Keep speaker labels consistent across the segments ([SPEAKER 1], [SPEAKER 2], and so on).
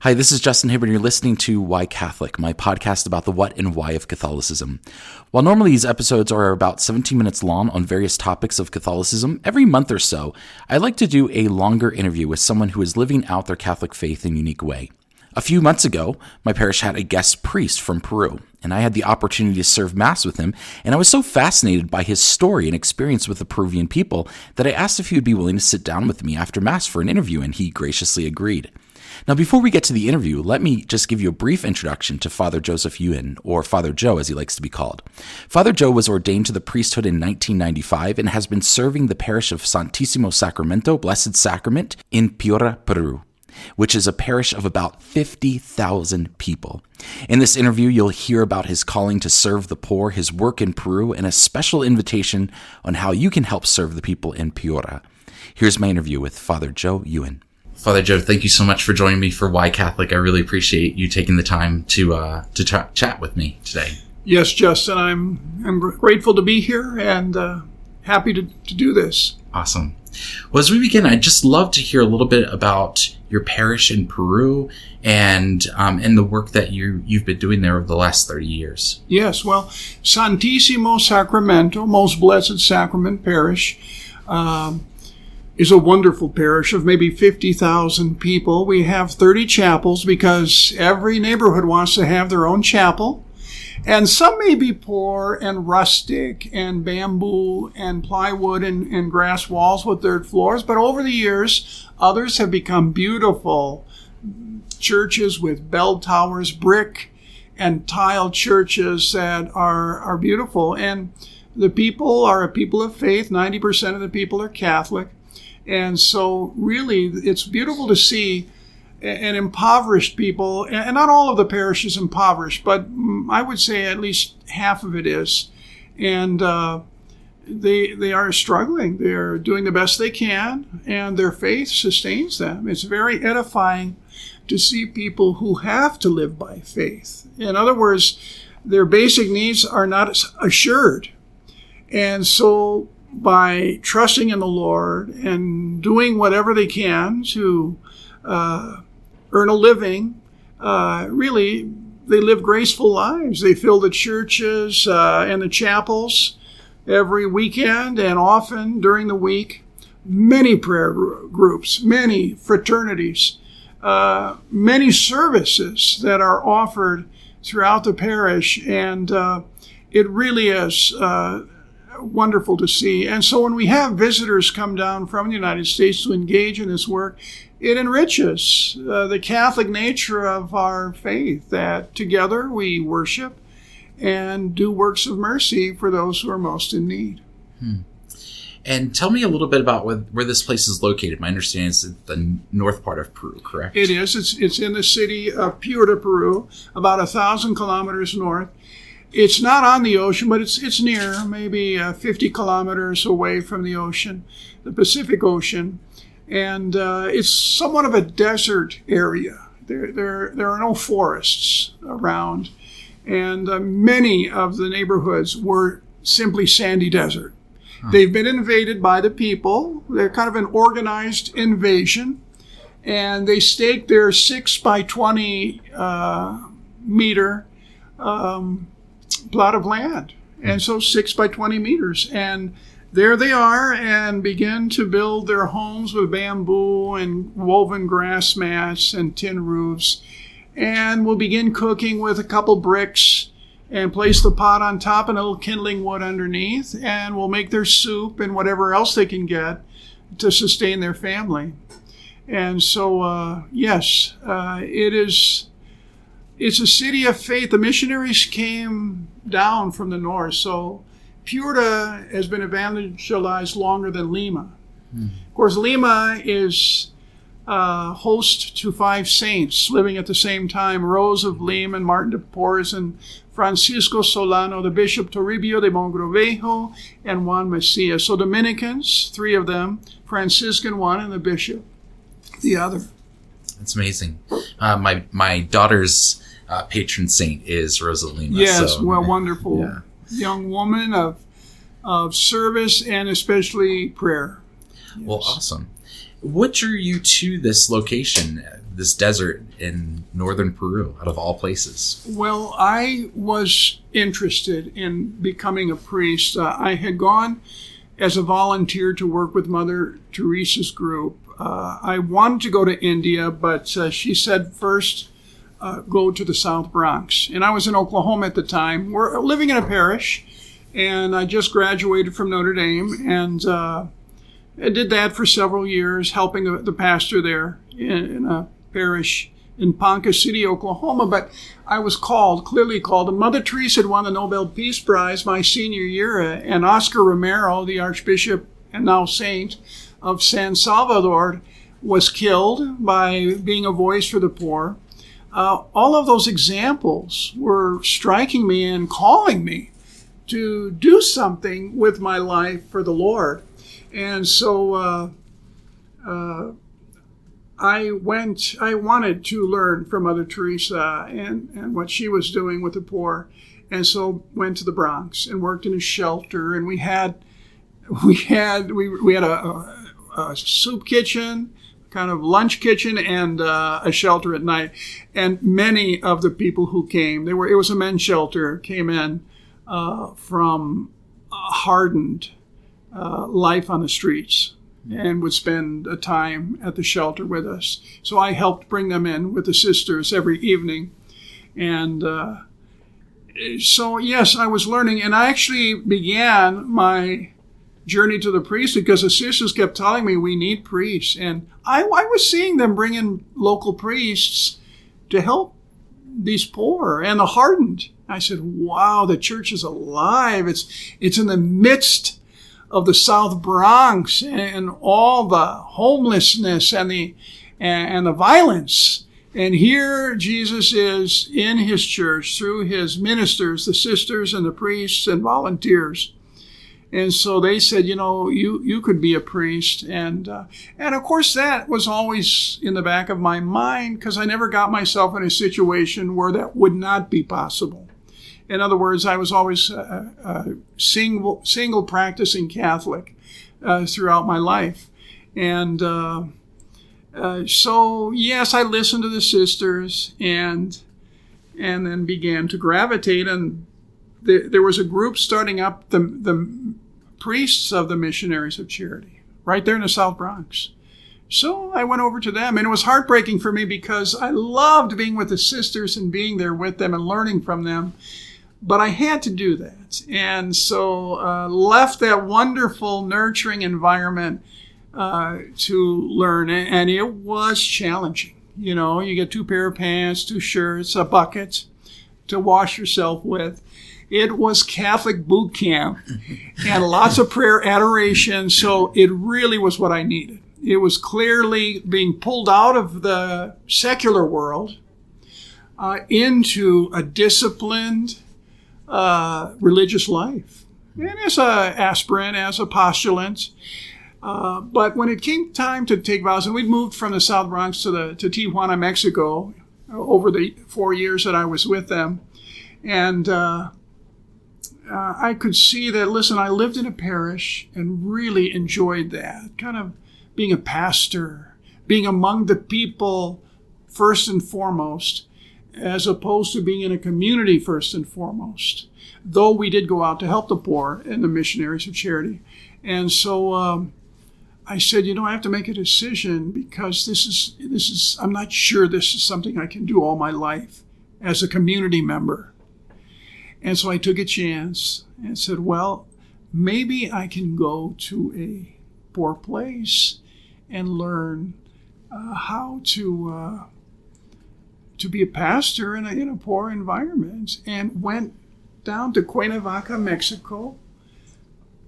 [SPEAKER 1] Hi, this is Justin Hibbard, and you're listening to Why Catholic, my podcast about the what and why of Catholicism. While normally these episodes are about 17 minutes long on various topics of Catholicism, every month or so, I like to do a longer interview with someone who is living out their Catholic faith in a unique way. A few months ago, my parish had a guest priest from Peru, and I had the opportunity to serve Mass with him, and I was so fascinated by his story and experience with the Peruvian people that I asked if he would be willing to sit down with me after Mass for an interview, and he graciously agreed. Now, before we get to the interview, let me just give you a brief introduction to Father Joseph Uhen, or Father Joe as he likes to be called. Father Joe was ordained to the priesthood in 1995 and has been serving the parish of Santísimo Sacramento, Blessed Sacrament, in Piura, Peru, which is a parish of about 50,000 people. In this interview, you'll hear about his calling to serve the poor, his work in Peru, and a special invitation on how you can help serve the people in Piura. Here's my interview with Father Joe Uhen. Father Joe, thank you so much for joining me for Why Catholic. I really appreciate you taking the time to chat with me today.
[SPEAKER 2] Yes, Justin, I'm grateful to be here and happy to do this.
[SPEAKER 1] Awesome. Well, as we begin, I'd just love to hear a little bit about your parish in Peru and the work that you've been doing there over the last 30 years.
[SPEAKER 2] Yes, well, Santísimo Sacramento, Most Blessed Sacrament Parish, is a wonderful parish of maybe 50,000 people. We have 30 chapels because every neighborhood wants to have their own chapel. And some may be poor and rustic and bamboo and plywood and grass walls with dirt floors. But over the years, others have become beautiful churches with bell towers, brick and tile churches that are beautiful. And the people are a people of faith. 90% of the people are Catholic. And so really, it's beautiful to see an impoverished people, and not all of the parish is impoverished, but I would say at least half of it is. And they are struggling. They're doing the best they can, and their faith sustains them. It's very edifying to see people who have to live by faith. In other words, their basic needs are not assured. And so by trusting in the Lord and doing whatever they can to earn a living, really, they live graceful lives. They fill the churches and the chapels every weekend and often during the week. Many prayer groups, many fraternities, many services that are offered throughout the parish, and it really is wonderful to see. And so when we have visitors come down from the United States to engage in this work, it enriches the Catholic nature of our faith, that together we worship and do works of mercy for those who are most in need.
[SPEAKER 1] And tell me a little bit about where this place is located. My understanding is it's the north part of Peru, correct?
[SPEAKER 2] It is. It's in the city of Piura, Peru, about 1,000 kilometers north. It's not on the ocean, but it's near, maybe 50 kilometers away from the ocean, the Pacific Ocean. And it's somewhat of a desert area. There are no forests around. And many of the neighborhoods were simply sandy desert. They've been invaded by the people. They're kind of an organized invasion. And they staked their 6 by 20 meter plot of land, and so 6 by 20 meters, and there they are, and begin to build their homes with bamboo and woven grass mats and tin roofs, and will begin cooking with a couple bricks and place the pot on top and a little kindling wood underneath, and will make their soup and whatever else they can get to sustain their family. And so it's a city of faith. The missionaries came down from the north, so Piura has been evangelized longer than Lima. Of course, Lima is host to 5 saints living at the same time: Rose of Lima and Martin de Porres and Francisco Solano, the Bishop Toribio de Mogrovejo, and Juan Macias. So Dominicans, 3 of them, Franciscan 1, and the Bishop the other.
[SPEAKER 1] That's amazing. My daughter's patron saint is Rosalina.
[SPEAKER 2] Yes, so, wonderful young woman of service and especially prayer. Yes.
[SPEAKER 1] Well, awesome. What drew you to this location, this desert in northern Peru, out of all places?
[SPEAKER 2] Well, I was interested in becoming a priest. I had gone as a volunteer to work with Mother Teresa's group. I wanted to go to India, but she said first go to the South Bronx. And I was in Oklahoma at the time. We're living in a parish, and I just graduated from Notre Dame, and I did that for several years, helping the pastor there in a parish in Ponca City, Oklahoma. But I was clearly called. And Mother Teresa had won the Nobel Peace Prize my senior year, and Oscar Romero, the Archbishop and now saint of San Salvador, was killed by being a voice for the poor. All of those examples were striking me and calling me to do something with my life for the Lord. And so I wanted to learn from Mother Teresa and what she was doing with the poor. And so went to the Bronx and worked in a shelter. And we had a soup kitchen, kind of lunch kitchen, and a shelter at night. And many of the people who came, it was a men's shelter, came in from hardened life on the streets and would spend a time at the shelter with us. So I helped bring them in with the sisters every evening. And so, yes, I was learning. And I actually began my journey to the priesthood because the sisters kept telling me we need priests. And I was seeing them bring in local priests to help these poor and the hardened. I said, wow, the church is alive. It's in the midst of the South Bronx and all the homelessness and the violence. And here Jesus is in his church through his ministers, the sisters and the priests and volunteers. And so they said, you could be a priest. And of course that was always in the back of my mind because I never got myself in a situation where that would not be possible. In other words, I was always a single practicing Catholic throughout my life. And so, yes, I listened to the sisters and then began to gravitate. And there was a group starting up, the priests of the Missionaries of Charity, right there in the South Bronx. So I went over to them, and it was heartbreaking for me because I loved being with the sisters and being there with them and learning from them. But I had to do that. And so left that wonderful, nurturing environment to learn. And it was challenging. You get 2 pair of pants, 2 shirts, a bucket to wash yourself with. It was Catholic boot camp and lots of prayer adoration. So it really was what I needed. It was clearly being pulled out of the secular world into a disciplined religious life. And as an aspirant, as a postulant. But when it came time to take vows, and we'd moved from the South Bronx to Tijuana, Mexico, over the 4 years that I was with them. And I could see that, listen, I lived in a parish and really enjoyed that, kind of being a pastor, being among the people first and foremost, as opposed to being in a community first and foremost, though we did go out to help the poor in the Missionaries of Charity. And so I said, I have to make a decision because this is I'm not sure this is something I can do all my life as a community member. And so I took a chance and said, well, maybe I can go to a poor place and learn how to be a pastor in a poor environment, and went down to Cuernavaca, Mexico,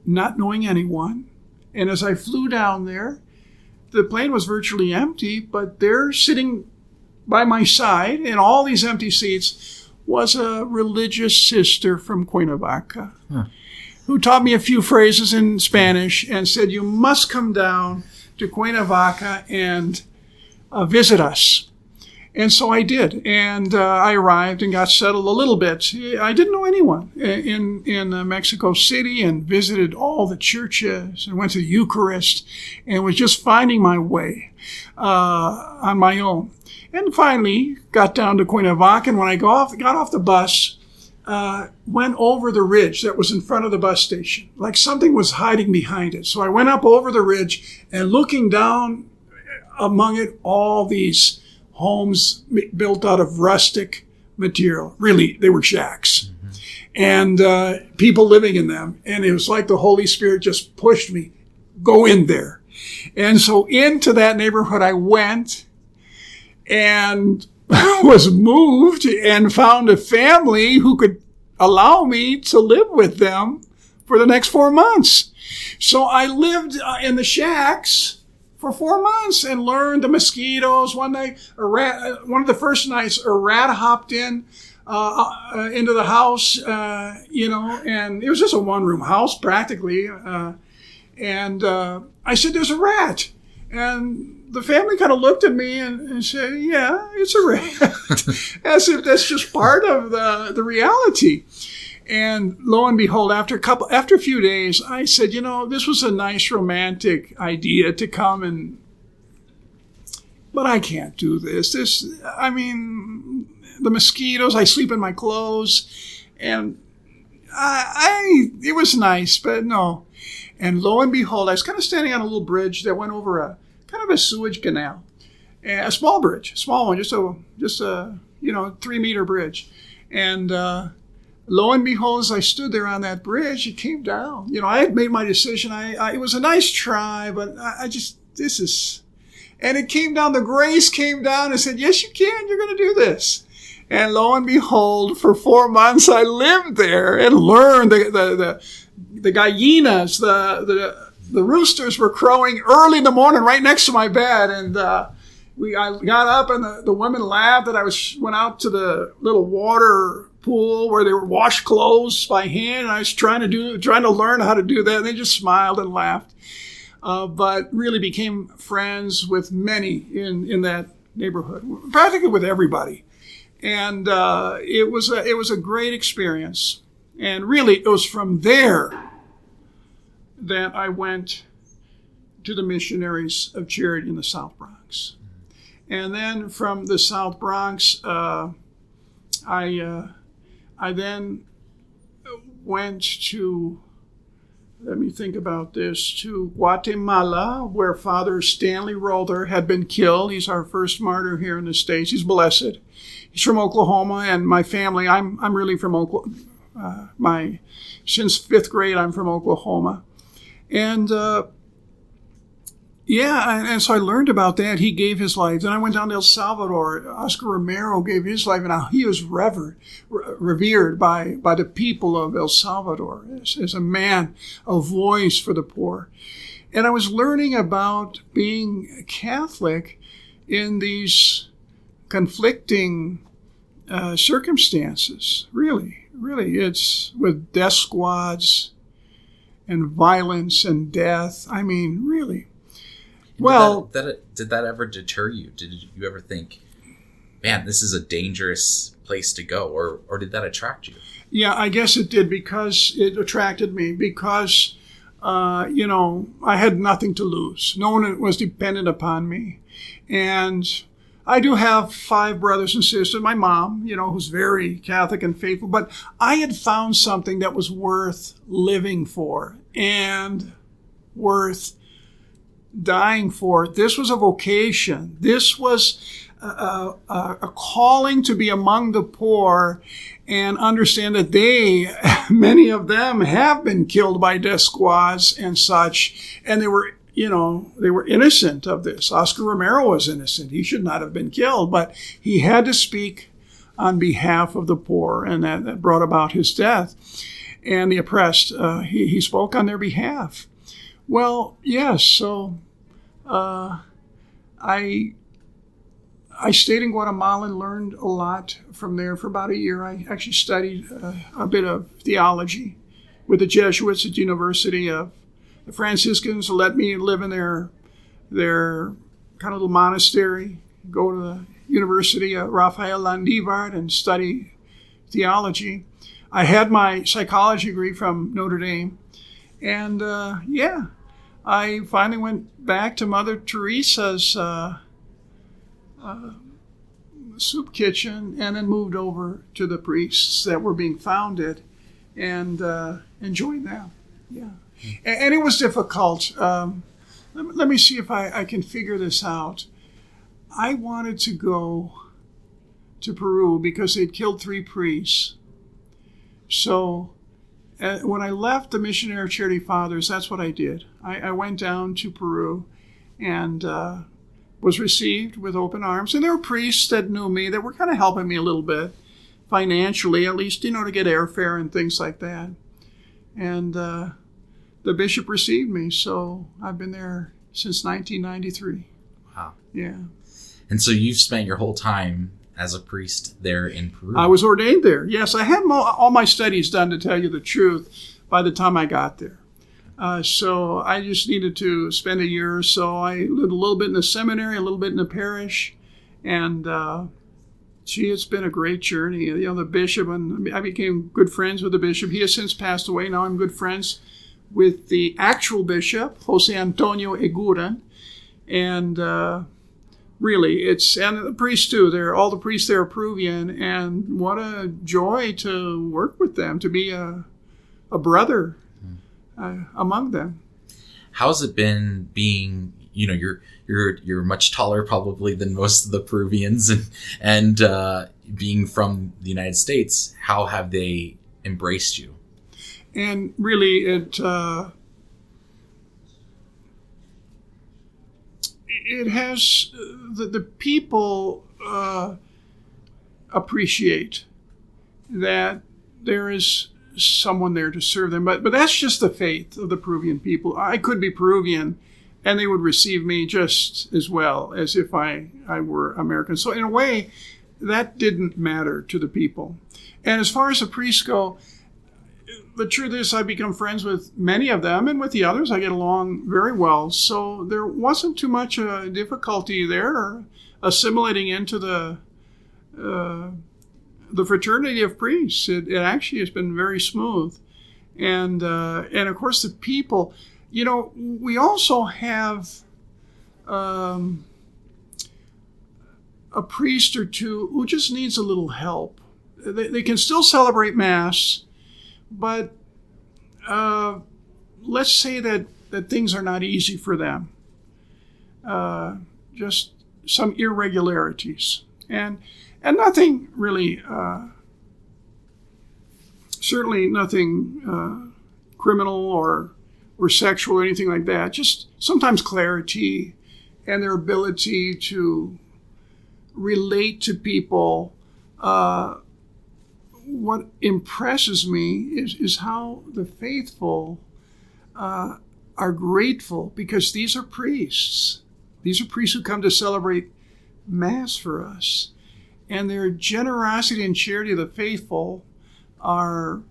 [SPEAKER 2] not knowing anyone. And as I flew down there, the plane was virtually empty, but there sitting by my side in all these empty seats was a religious sister from Cuernavaca who taught me a few phrases in Spanish and said, you must come down to Cuernavaca and visit us. And so I did, and I arrived and got settled a little bit. I didn't know anyone in Mexico City, and visited all the churches and went to the Eucharist, and was just finding my way on my own. And finally got down to Cuernavaca, and when I got off the bus, went over the ridge that was in front of the bus station, like something was hiding behind it. So I went up over the ridge, and looking down among it, all these homes built out of rustic material. Really, they were shacks. And people living in them. And it was like the Holy Spirit just pushed me, go in there. And so into that neighborhood I went, and was moved, and found a family who could allow me to live with them for the next 4 months. So I lived in the shacks for 4 months and learned the mosquitoes. One night, one of the first nights, a rat hopped into the house, and it was just a one-room house practically. And I said, "There's a rat." And the family kind of looked at me and said, "Yeah, it's a rat," as if that's just part of the reality. And lo and behold, after a few days, I said, this was a nice romantic idea to come but I can't do this. The mosquitoes, I sleep in my clothes, and it was nice, but no. And lo and behold, I was kind of standing on a little bridge that went over a kind of a sewage canal, a small bridge, small one, just a 3-meter bridge. And lo and behold, as I stood there on that bridge, it came down. I had made my decision. It was a nice try, but and it came down. The grace came down and said, "Yes, you can. You're going to do this." And lo and behold, for 4 months, I lived there and learned the gallinas, the roosters were crowing early in the morning right next to my bed. And I got up, and the women laughed that I went out to the little water pool where they were washed clothes by hand, and I was trying to learn how to do that. And they just smiled and laughed, but really became friends with many in that neighborhood, practically with everybody. And it was a great experience. And really, it was from there that I went to the Missionaries of Charity in the South Bronx. And then from the South Bronx, I then went to, let me think about this, to Guatemala, where Father Stanley Rother had been killed. He's our first martyr here in the States. He's blessed. He's from Oklahoma, and my family, I'm really from Oklahoma. Since 5th grade, I'm from Oklahoma. And and so I learned about that. He gave his life. Then I went down to El Salvador. Oscar Romero gave his life, and he was revered by the people of El Salvador as a man, a voice for the poor. And I was learning about being Catholic in these conflicting circumstances. Really, it's with death squads and violence and death. Really. Well,
[SPEAKER 1] did that ever deter you? Did you ever think, man, this is a dangerous place to go, or did that attract you?
[SPEAKER 2] Yeah, I guess it did, because it attracted me, because, I had nothing to lose. No one was dependent upon me. And I do have 5 brothers and sisters. My mom, who's very Catholic and faithful, but I had found something that was worth living for and worth dying for. This was a vocation. This was a calling to be among the poor and understand that many of them have been killed by death squads and such, and they were innocent of this. Oscar Romero was innocent. He should not have been killed, but he had to speak on behalf of the poor, and that brought about his death. And the oppressed, he spoke on their behalf. Well, yes, so I stayed in Guatemala and learned a lot from there for about a year. I actually studied a bit of theology with the Jesuits at the University of the Franciscans. Let me live in their kind of little monastery, go to University of Raphael and Hibbard and study theology. I had my psychology degree from Notre Dame. And I finally went back to Mother Teresa's soup kitchen and then moved over to the priests that were being founded and enjoyed them. Yeah. And it was difficult. Let me see if I can figure this out. I wanted to go to Peru because they'd killed 3 priests. So when I left the Missionaries of Charity Fathers, that's what I did. I went down to Peru and was received with open arms. And there were priests that knew me that were kind of helping me a little bit financially, at least, to get airfare and things like that. And the bishop received me, so I've been there since 1993.
[SPEAKER 1] Wow.
[SPEAKER 2] Yeah.
[SPEAKER 1] And so you've spent your whole time as a priest there in Peru.
[SPEAKER 2] I was ordained there. Yes, I had all my studies done, to tell you the truth, by the time I got there. So I just needed to spend a year or so. I lived a little bit in the seminary, a little bit in the parish, and it's been a great journey. The bishop, and I became good friends with the bishop. He has since passed away. Now I'm good friends with the actual bishop, Jose Antonio Eguren, and really, and the priests too. All the priests there are Peruvian, and what a joy to work with them, to be a brother among them.
[SPEAKER 1] How's it been being? You're much taller probably than most of the Peruvians, and being from the United States. How have they embraced you?
[SPEAKER 2] And really, it has the people appreciate that there is someone there to serve them, but that's just the faith of the Peruvian people. I could be Peruvian, and they would receive me just as well as if I were American. So in a way, that didn't matter to the people. And as far as the priests go, the truth is I've become friends with many of them, and with the others I get along very well. So there wasn't too much difficulty there assimilating into the fraternity of priests. It actually has been very smooth. And of course the people, we also have a priest or two who just needs a little help. They can still celebrate Mass, but let's say that things are not easy for them. Just some irregularities. And nothing really, certainly nothing criminal or sexual or anything like that. Just sometimes clarity and their ability to relate to people. What impresses me is how the faithful are grateful, because these are priests. These are priests who come to celebrate Mass for us. And their generosity and charity of the faithful are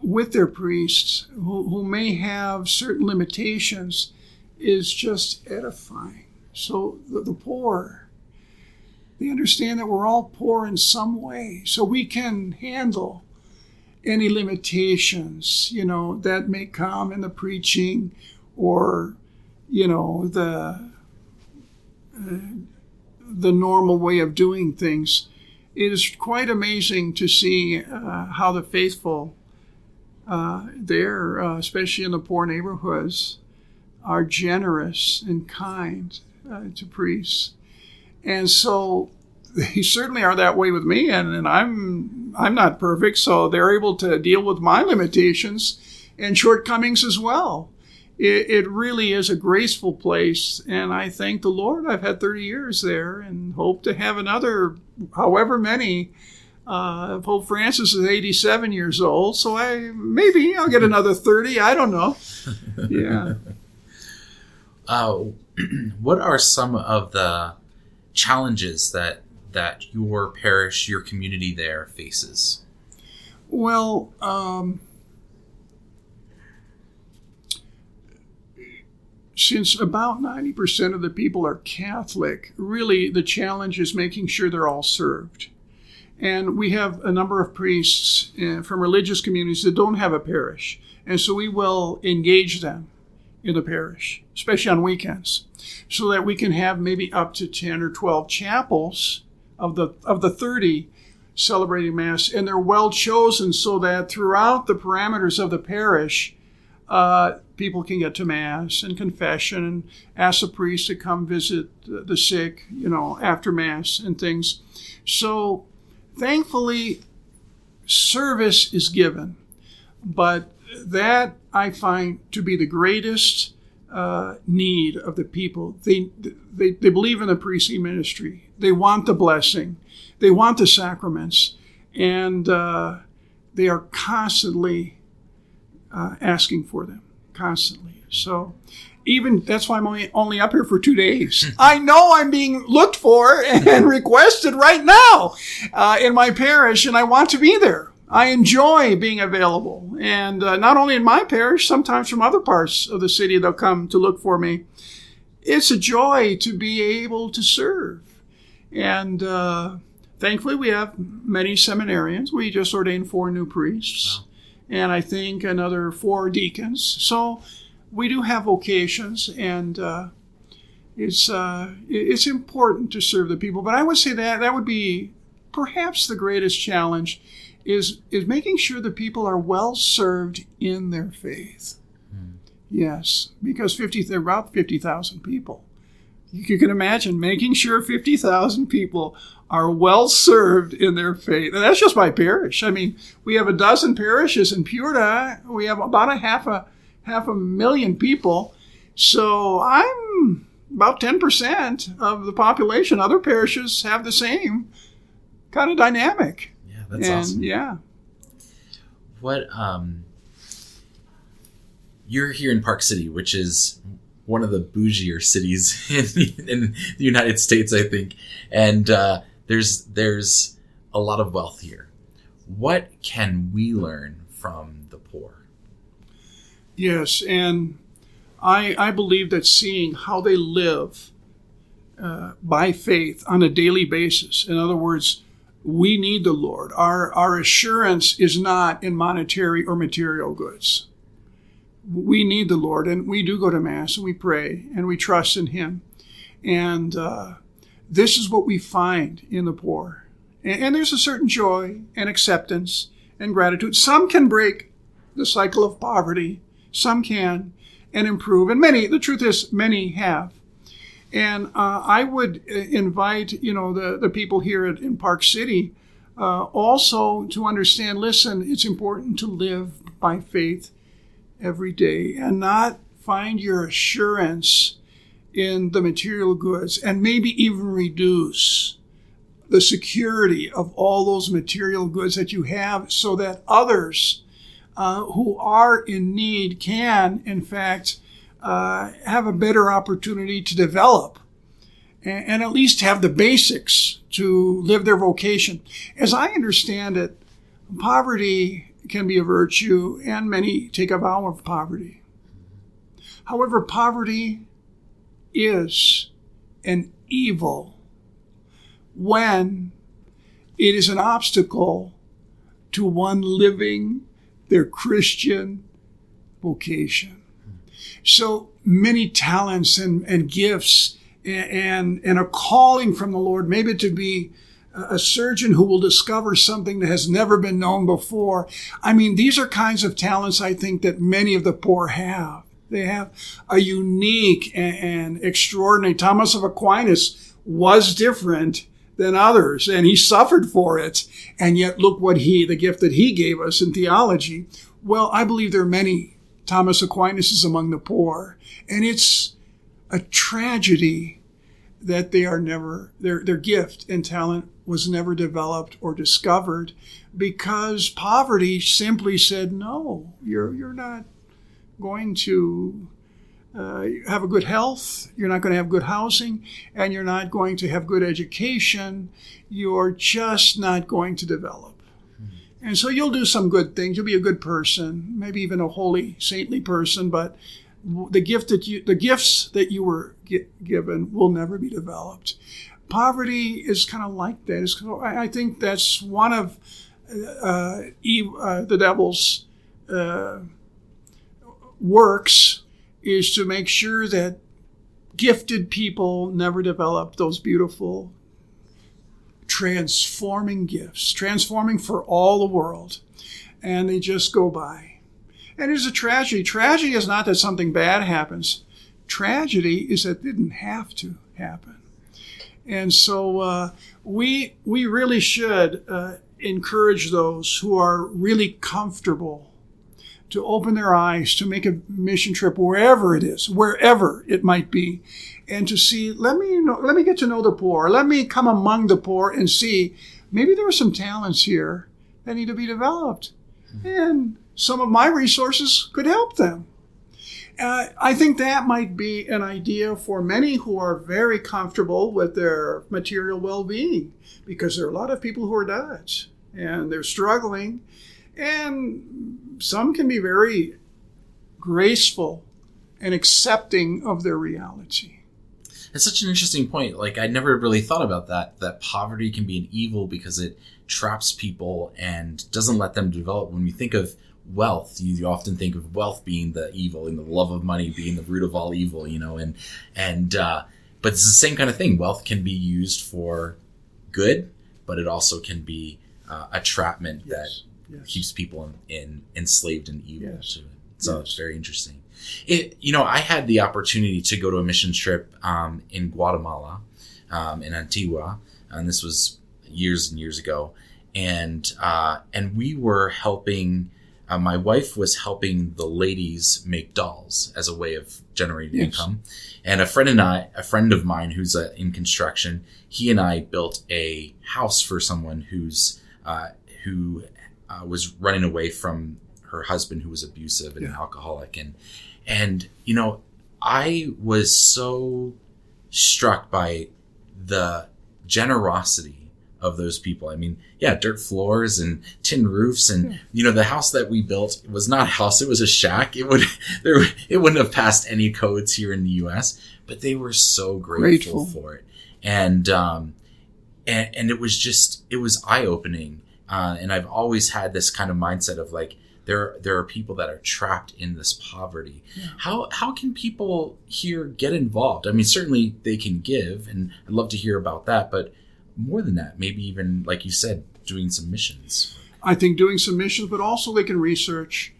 [SPEAKER 2] with their priests, who may have certain limitations, is just edifying. So the poor, they understand that we're all poor in some way, so we can handle any limitations, that may come in the preaching or, the normal way of doing things. It is quite amazing to see how the faithful there, especially in the poor neighborhoods, are generous and kind to priests. And so they certainly are that way with me, and I'm not perfect, so they're able to deal with my limitations and shortcomings as well. It really is a graceful place, and I thank the Lord I've had 30 years there and hope to have another however many. Pope Francis is 87 years old, so maybe I'll get another 30. I don't know. Yeah.
[SPEAKER 1] What are some of the challenges that your parish, your community there faces?
[SPEAKER 2] Well, since about 90% of the people are Catholic, really the challenge is making sure they're all served. And we have a number of priests from religious communities that don't have a parish. And so we will engage them in the parish, especially on weekends, so that we can have maybe up to 10 or 12 chapels of the 30 celebrating Mass. And they're well chosen so that throughout the parameters of the parish, people can get to Mass and confession and ask the priest to come visit the sick, after Mass and things. So thankfully, service is given. But that I find to be the greatest need of the people. They believe in the priestly ministry. They want the blessing. They want the sacraments. And they are constantly asking for them. Constantly. So even that's why I'm only up here for 2 days. I know I'm being looked for and requested right now in my parish, and I want to be there. I enjoy being available. And not only in my parish, sometimes from other parts of the city, they'll come to look for me. It's a joy to be able to serve. And thankfully, we have many seminarians. We just ordained 4 new priests. Wow. And I think another 4 deacons. So we do have vocations, and it's important to serve the people. But I would say that would be perhaps the greatest challenge, is making sure the people are well served in their faith. Yes, because there are about 50,000 people. You can imagine making sure 50,000 people are well served in their faith. And that's just my parish. I mean, we have a dozen parishes in Piura. We have about half a million people. So I'm about 10% of the population. Other parishes have the same kind of dynamic.
[SPEAKER 1] Yeah, that's awesome.
[SPEAKER 2] Yeah.
[SPEAKER 1] What, you're here in Park City, which is one of the bougier cities in the United States, I think. And there's a lot of wealth here. What can we learn from the poor?
[SPEAKER 2] Yes, and I believe that seeing how they live by faith on a daily basis. In other words, we need the Lord. Our assurance is not in monetary or material goods. We need the Lord, and we do go to Mass, and we pray, and we trust in Him. And this is what we find in the poor. And there's a certain joy and acceptance and gratitude. Some can break the cycle of poverty. Some can, and improve. And the truth is, many have. And I would invite, the people here in Park City also to understand, listen, it's important to live by faith every day and not find your assurance in the material goods, and maybe even reduce the security of all those material goods that you have, so that others who are in need can, in fact, have a better opportunity to develop and at least have the basics to live their vocation. As I understand it, poverty can be a virtue, and many take a vow of poverty. However, poverty is an evil when it is an obstacle to one living their Christian vocation. So many talents and gifts and a calling from the Lord, maybe to be a surgeon who will discover something that has never been known before. I mean, these are kinds of talents I think that many of the poor have. They have a unique and extraordinary. Thomas of Aquinas was different than others, and he suffered for it. And yet look what the gift that he gave us in theology. Well, I believe there are many Thomas Aquinas among the poor, and it's a tragedy that they are never, their gift and talent was never developed or discovered, because poverty simply said, no, you're not going to have a good health, you're not going to have good housing, and you're not going to have good education. You're just not going to develop. And so you'll do some good things. You'll be a good person, maybe even a holy, saintly person, but the gifts that you were given will never be developed. Poverty is kind of like that. I think that's one of the devil's works, is to make sure that gifted people never develop those beautiful transforming gifts, transforming for all the world, and they just go by. And it's a tragedy. Tragedy is not that something bad happens. Tragedy is that it didn't have to happen. And so we really should encourage those who are really comfortable to open their eyes, to make a mission trip wherever it is, wherever it might be, and to see, let me get to know the poor. Let me come among the poor and see, maybe there are some talents here that need to be developed. And some of my resources could help them. I think that might be an idea for many who are very comfortable with their material well-being, because there are a lot of people who are not, and they're struggling. And some can be very graceful and accepting of their reality.
[SPEAKER 1] It's such an interesting point. Like, I never really thought about that poverty can be an evil because it traps people and doesn't let them develop. When we think of wealth, you often think of wealth being the evil and the love of money being the root of all evil, but it's the same kind of thing. Wealth can be used for good, but it also can be a trapment that keeps people enslaved and evil to it. So it's very interesting. I had the opportunity to go to a mission trip in Guatemala, in Antigua, and this was years and years ago, and we were helping. My wife was helping the ladies make dolls as a way of generating income, and a friend of mine who's in construction, he and I built a house for someone who was running away from her husband, who was abusive and alcoholic, and I was so struck by the generosity of those people. I mean, dirt floors and tin roofs, and the house that we built was not a house; it was a shack. It wouldn't have passed any codes here in the U.S., but they were so grateful for it, and it was eye opening. And I've always had this kind of mindset of like, there are people that are trapped in this poverty. Yeah. How can people here get involved? I mean, certainly they can give, and I'd love to hear about that, but more than that, maybe even, like you said, doing some missions.
[SPEAKER 2] I think doing some missions, but also they can research.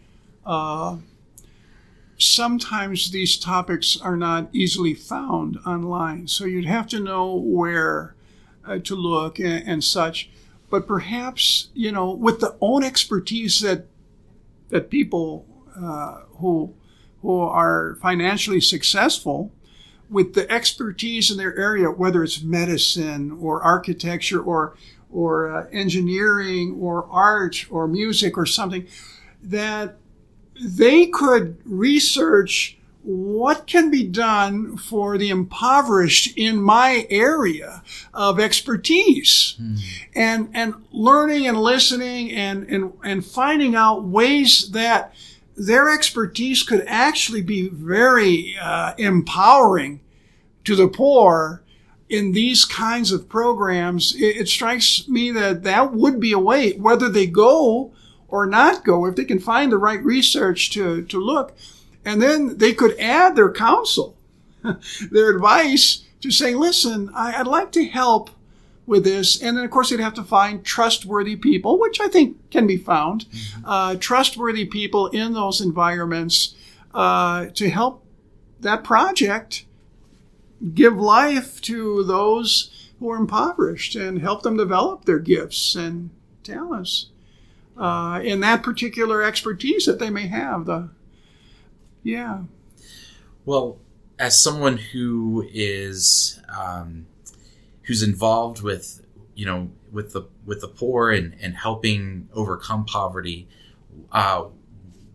[SPEAKER 2] Sometimes these topics are not easily found online, so you'd have to know where to look and such. But perhaps, with the own expertise that people who are financially successful, with the expertise in their area, whether it's medicine or architecture or engineering or art or music or something, that they could research what can be done for the impoverished in my area of expertise, and learning and listening and finding out ways that their expertise could actually be very empowering to the poor in these kinds of programs. It strikes me that would be a way, whether they go or not go, if they can find the right research to look. And then they could add their counsel, their advice, to say, listen, I'd like to help with this. And then, of course, they'd have to find trustworthy people, which I think can be found, trustworthy people in those environments to help that project give life to those who are impoverished and help them develop their gifts and talents in that particular expertise that they may have.
[SPEAKER 1] Well, as someone who is who's involved with the poor and helping overcome poverty,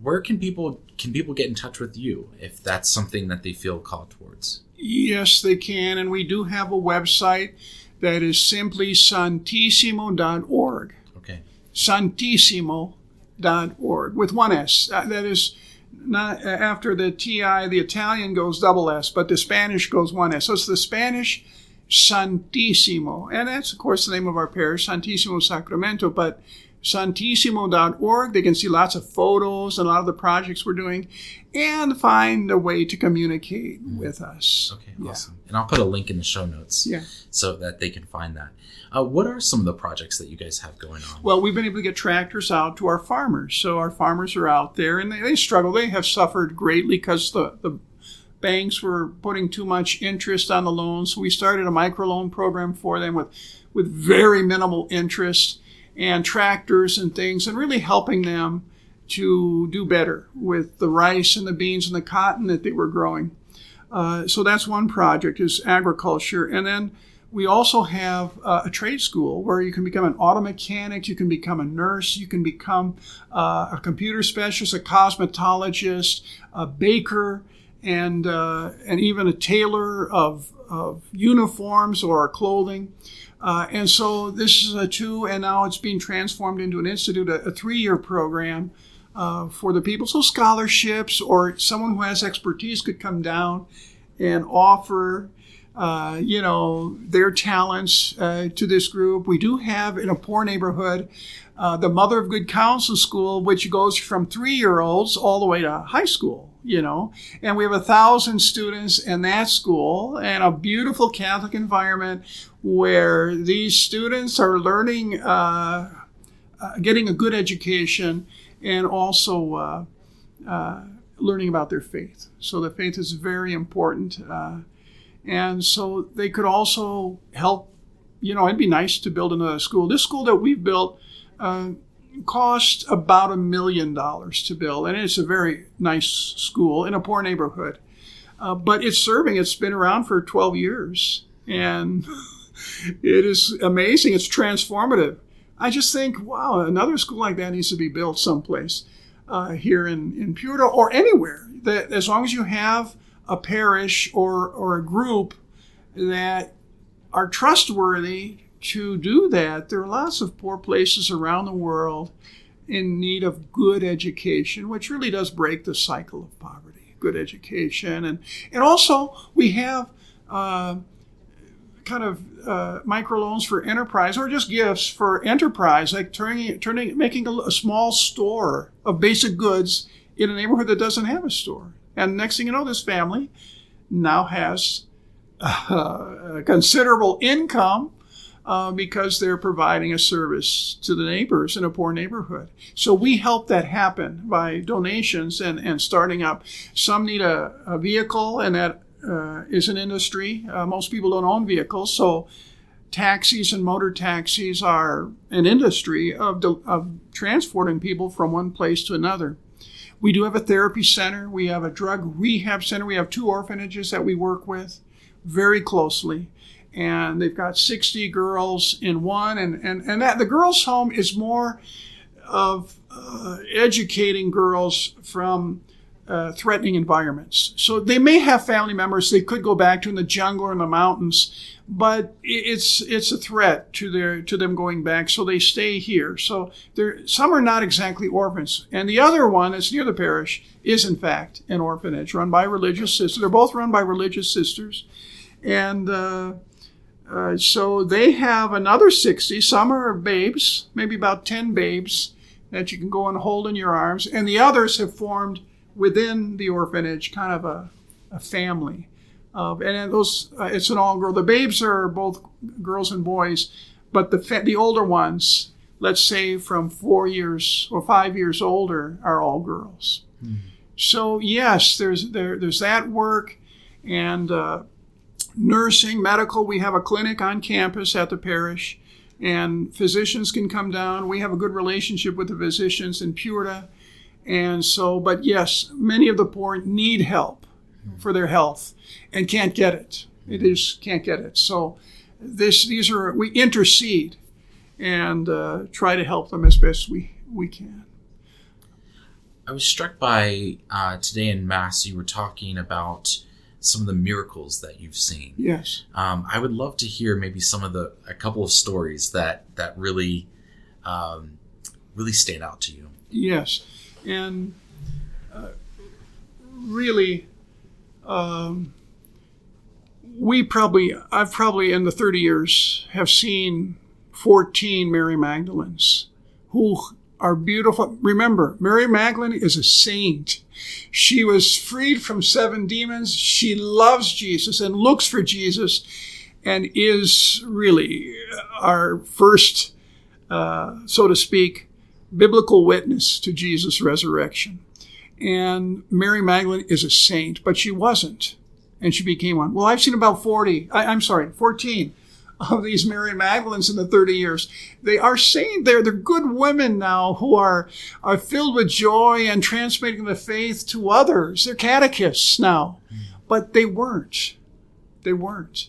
[SPEAKER 1] where can people get in touch with you if that's something that they feel called towards?
[SPEAKER 2] Yes, they can, and we do have a website that is simply santissimo.org.
[SPEAKER 1] Okay.
[SPEAKER 2] Santissimo.org with one S. That is not after the TI, the Italian goes double S, but the Spanish goes one S. So it's the Spanish Santísimo. And that's, of course, the name of our parish, Santísimo Sacramento. But Santissimo.org, they can see lots of photos and a lot of the projects we're doing and find a way to communicate with us.
[SPEAKER 1] Okay, awesome. And I'll put a link in the show notes so that they can find that. What are some of the projects that you guys have going on?
[SPEAKER 2] Well, we've been able to get tractors out to our farmers. So our farmers are out there, and they struggle. They have suffered greatly because the banks were putting too much interest on the loans. So we started a microloan program for them with very minimal interest and tractors and things, and really helping them to do better with the rice and the beans and the cotton that they were growing. So that's one project, is agriculture. And then we also have a trade school where you can become an auto mechanic, you can become a nurse, you can become a computer specialist, a cosmetologist, a baker, and even a tailor of uniforms or clothing. And so this is a 2, and now it's being transformed into an institute, a 3-year program for the people. So scholarships or someone who has expertise could come down and offer, their talents to this group. We do have in a poor neighborhood the Mother of Good Counsel School, which goes from 3-year-olds all the way to high school. And we have 1,000 students in that school, and a beautiful Catholic environment where these students are learning, getting a good education, and also learning about their faith. So the faith is very important. And so they could also help, it'd be nice to build another school. This school that we've built cost about $1 million to build, and it's a very nice school in a poor neighborhood. But it's been around for 12 years, and it is amazing. It's transformative. I just think, wow, another school like that needs to be built someplace here in Piura or anywhere. That as long as you have a parish or a group that are trustworthy to do that. There are lots of poor places around the world in need of good education, which really does break the cycle of poverty. Good education. And also we have microloans for enterprise, or just gifts for enterprise, like making a small store of basic goods in a neighborhood that doesn't have a store. And next thing you know, this family now has a considerable income because they're providing a service to the neighbors in a poor neighborhood. So we help that happen by donations and starting up. Some need a vehicle, and that is an industry. Most people don't own vehicles, so taxis and motor taxis are an industry of transporting people from one place to another. We do have a therapy center. We have a drug rehab center. We have 2 orphanages that we work with very closely. And they've got 60 girls in one. And that the girls' home is more of educating girls from threatening environments. So they may have family members they could go back to in the jungle or in the mountains, but it's a threat to them going back, so they stay here. So some are not exactly orphans. And the other one that's near the parish is, in fact, an orphanage run by religious sisters. They're both run by religious sisters. And so they have another 60. Some are babes, maybe about 10 babes that you can go and hold in your arms. And the others have formed within the orphanage kind of a family. And it's an all-girl. The babes are both girls and boys, but the older ones, let's say from 4 years or 5 years older, are all girls. Mm-hmm. So yes, there's that work, and nursing, medical. We have a clinic on campus at the parish, and physicians can come down. We have a good relationship with the physicians in Piura. And so, but yes, many of the poor need help for their health and can't get it. Can't get it. So we intercede and try to help them as best we can.
[SPEAKER 1] I was struck by today in Mass, you were talking about some of the miracles that you've seen.
[SPEAKER 2] Yes.
[SPEAKER 1] I would love to hear maybe a couple of stories that really stand out to you.
[SPEAKER 2] Yes. And really, I've probably in the 30 years have seen 14 Mary Magdalenes who are beautiful. Remember, Mary Magdalene is a saint. She was freed from 7 demons. She loves Jesus and looks for Jesus and is really our first, so to speak, biblical witness to Jesus' resurrection. And Mary Magdalene is a saint, but she wasn't. And she became one. Well, I've seen about 14 of these Mary Magdalenes in the 30 years. They are saints. They're good women now who are filled with joy and transmitting the faith to others. They're catechists now. But they weren't. They weren't.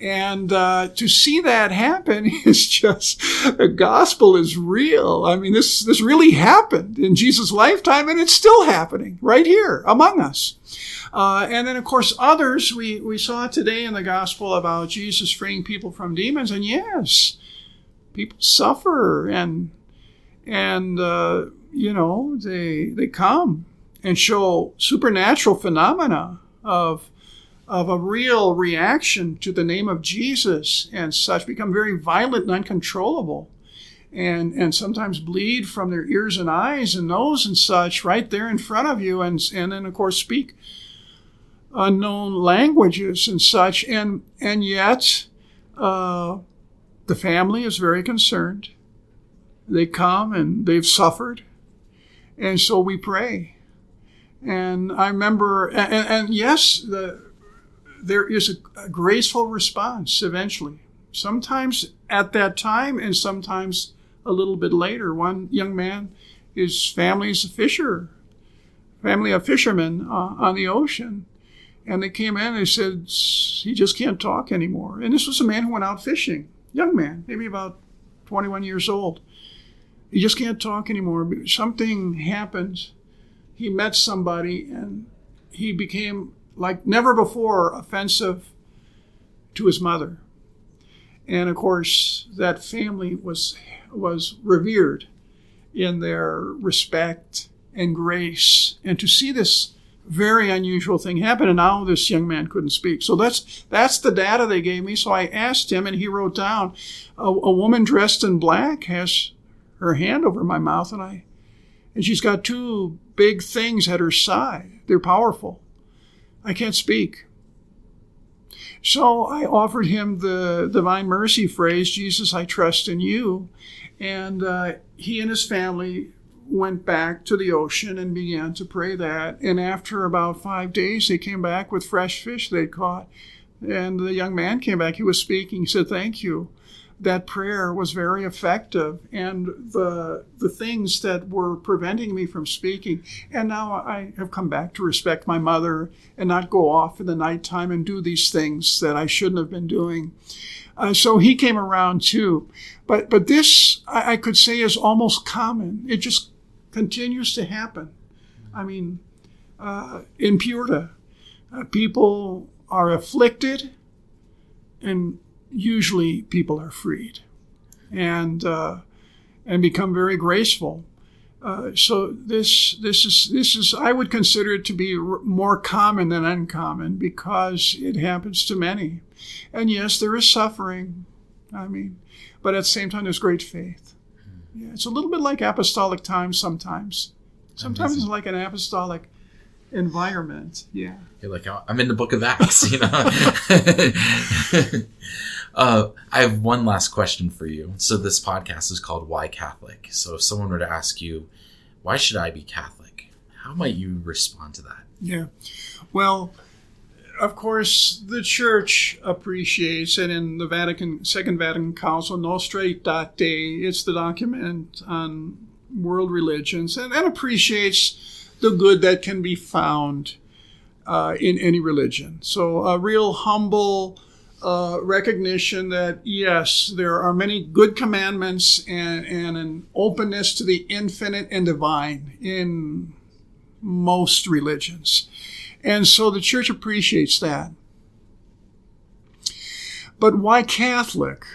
[SPEAKER 2] And to see that happen is just, the gospel is real. I mean, this really happened in Jesus' lifetime, and it's still happening right here among us. And then, of course, others, we saw today in the gospel about Jesus freeing people from demons. And yes, people suffer and you know, they come and show supernatural phenomena of a real reaction to the name of Jesus and such, become very violent and uncontrollable. And sometimes bleed from their ears and eyes and nose and such right there in front of you. And then, of course, speak unknown languages and such, and yet the family is very concerned. They come and they've suffered, and so we pray. And I remember, and yes, there is a graceful response eventually. Sometimes at that time, and sometimes a little bit later. One young man, his family is a family of fishermen on the ocean. And they came in and they said, he just can't talk anymore. And this was a man who went out fishing, young man, maybe about 21 years old. He just can't talk anymore. Something happened. He met somebody and he became, like never before, offensive to his mother. And of course, that family was revered in their respect and grace. And to see this very unusual thing happened, and now this young man couldn't speak. So that's the data they gave me. So I asked him, and he wrote down, a woman dressed in black has her hand over my mouth, and she's got 2 big things at her side. They're powerful. I can't speak. So I offered him the Divine Mercy phrase, Jesus, I trust in you. And he and his family went back to the ocean and began to pray that. And after about 5 days, they came back with fresh fish they'd caught. And the young man came back. He was speaking. He said, thank you. That prayer was very effective. And the things that were preventing me from speaking. And now I have come back to respect my mother and not go off in the nighttime and do these things that I shouldn't have been doing. So he came around too. But this, I could say, is almost common. It just continues to happen. I mean, in Piura, people are afflicted, and usually people are freed, and become very graceful. So this is I would consider it to be more common than uncommon, because it happens to many. And yes, there is suffering. I mean, but at the same time, there's great faith. Yeah, it's a little bit like apostolic times sometimes. Sometimes it's like an apostolic environment. Yeah.
[SPEAKER 1] You're like, oh, I'm in the book of Acts, you know? I have one last question for you. So this podcast is called Why Catholic? So if someone were to ask you, why should I be Catholic? How might you respond to that?
[SPEAKER 2] Yeah. Well, of course, the Church appreciates, and in the Second Vatican Council, Nostra Aetate, it's the document on world religions, and appreciates the good that can be found in any religion. So a real humble recognition that, yes, there are many good commandments and an openness to the infinite and divine in most religions. And so the Church appreciates that. But why Catholic?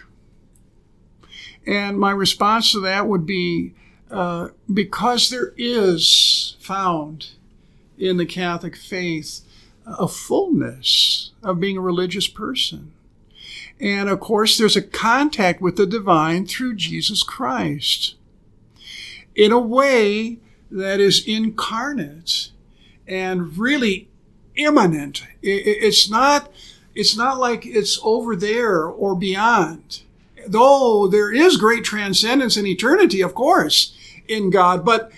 [SPEAKER 2] And my response to that would be because there is found in the Catholic faith a fullness of being a religious person. And of course, there's a contact with the divine through Jesus Christ in a way that is incarnate and really immanent. It's not like it's over there or beyond. Though there is great transcendence and eternity, of course, in God, but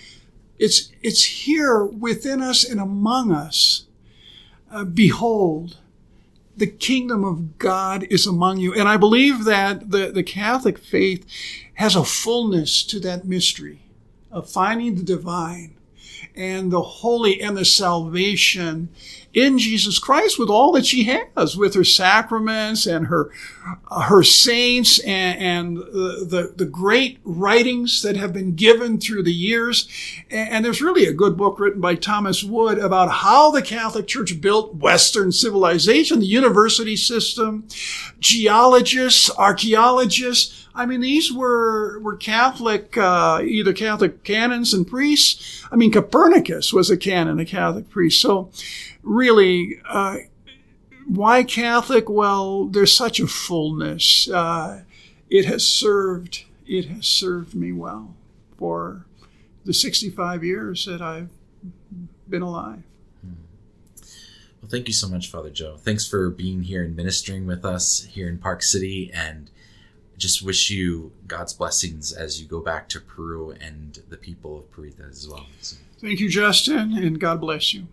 [SPEAKER 2] it's here within us and among us. Behold, the kingdom of God is among you. And I believe that the Catholic faith has a fullness to that mystery of finding the divine and the holy and the salvation in Jesus Christ with all that she has, with her sacraments and her saints and the great writings that have been given through the years. And there's really a good book written by Thomas Wood about how the Catholic Church built Western civilization, the university system, geologists, archaeologists. I mean, these were Catholic, either Catholic canons and priests. I mean, Copernicus was a canon, a Catholic priest. So really, why Catholic? Well, there's such a fullness. It has served me well for the 65 years that I've been alive.
[SPEAKER 1] Well, thank you so much, Father Joe. Thanks for being here and ministering with us here in Park City, and just wish you God's blessings as you go back to Peru and the people of Peru as well. So.
[SPEAKER 2] Thank you, Justin, and God bless you.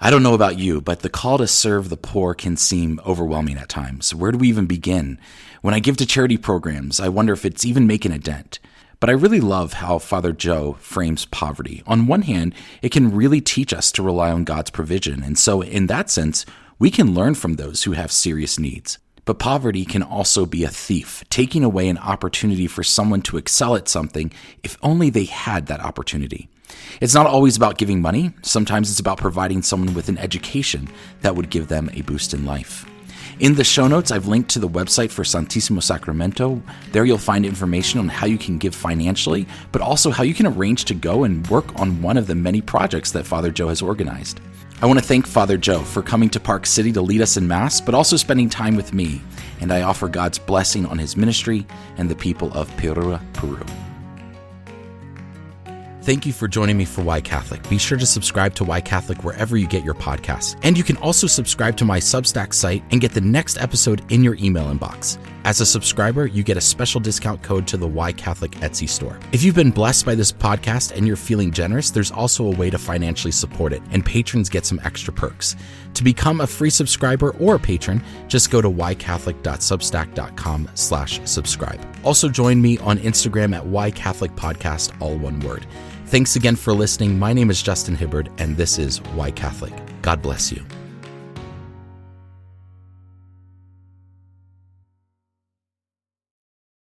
[SPEAKER 1] I don't know about you, but the call to serve the poor can seem overwhelming at times. Where do we even begin? When I give to charity programs, I wonder if it's even making a dent. But I really love how Father Joe frames poverty. On one hand, it can really teach us to rely on God's provision. And so in that sense, we can learn from those who have serious needs. But poverty can also be a thief, taking away an opportunity for someone to excel at something if only they had that opportunity. It's not always about giving money. Sometimes it's about providing someone with an education that would give them a boost in life. In the show notes, I've linked to the website for Santísimo Sacramento. There you'll find information on how you can give financially, but also how you can arrange to go and work on one of the many projects that Father Joe has organized. I want to thank Father Joe for coming to Park City to lead us in Mass, but also spending time with me, and I offer God's blessing on his ministry and the people of Piura, Peru. Thank you for joining me for Why Catholic. Be sure to subscribe to Why Catholic wherever you get your podcasts. And you can also subscribe to my Substack site and get the next episode in your email inbox. As a subscriber, you get a special discount code to the Why Catholic Etsy store. If you've been blessed by this podcast and you're feeling generous, there's also a way to financially support it, and patrons get some extra perks. To become a free subscriber or a patron, just go to whycatholic.substack.com/subscribe. Also join me on Instagram at Why Catholic Podcast, all one word. Thanks again for listening. My name is Justin Hibbard, and this is Why Catholic. God bless you.